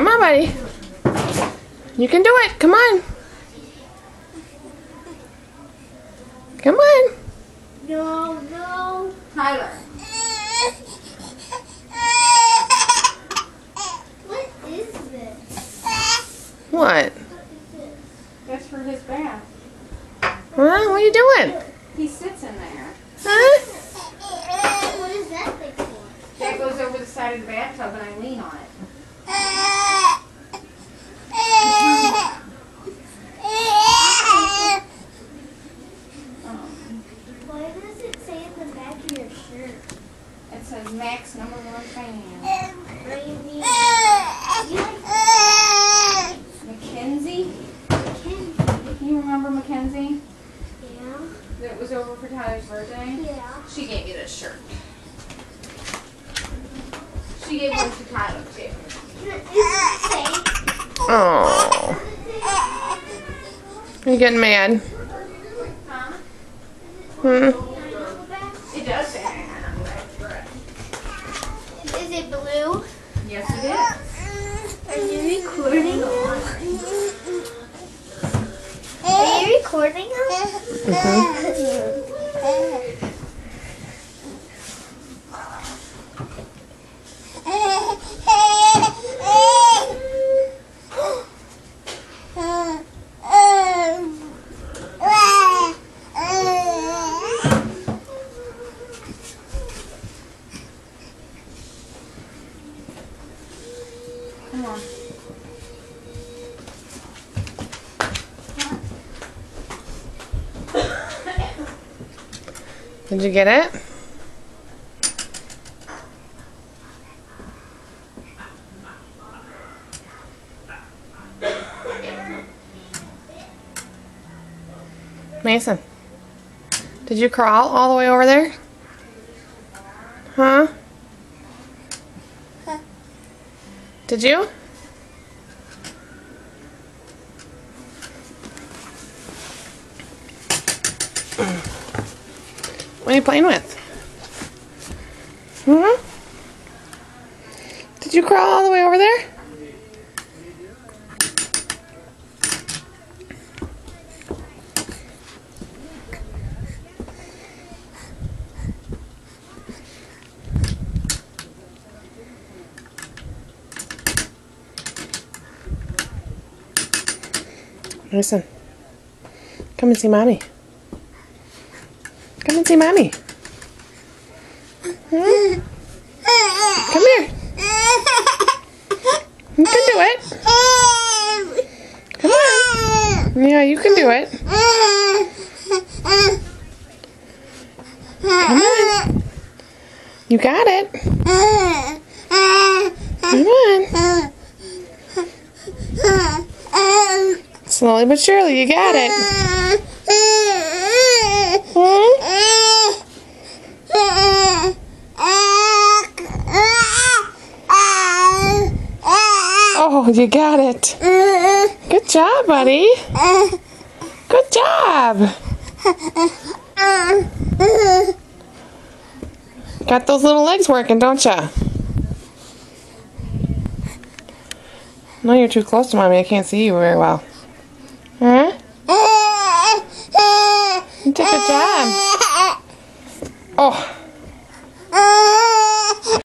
Come on, buddy. You can do it. Come on. Come on. No, no. Tyler. What is this? What? That's for his bath. Huh? What are you doing? He sits in there. Huh? What is that thing for? That goes over the side of the bathtub and I lean on it. Why does it say in the back of your shirt? It says Max #1 fan. Mackenzie? You remember Mackenzie? Yeah. That was over for Tyler's birthday? Yeah. She gave you this shirt. She gave one to Tyler too. Oh. Are you getting mad? Huh? Hmm? It does say hang on the back. Is it blue? Yes, it is. Are you recording now? Are you recording now? Come on. Did you get it? Mason, did you crawl all the way over there? Huh? Did you? What are you playing with? Hmm? Did you crawl all the way over there? Listen. Come and see Mommy. Come and see Mommy. Hmm? Come here. You can do it. Come on. Yeah, you can do it. Come on. You got it. Come on. Slowly but surely, you got it. Hmm? Oh, you got it. Good job, buddy. Good job. Got those little legs working, don't ya? No, you're too close to Mommy. I can't see you very well. Huh?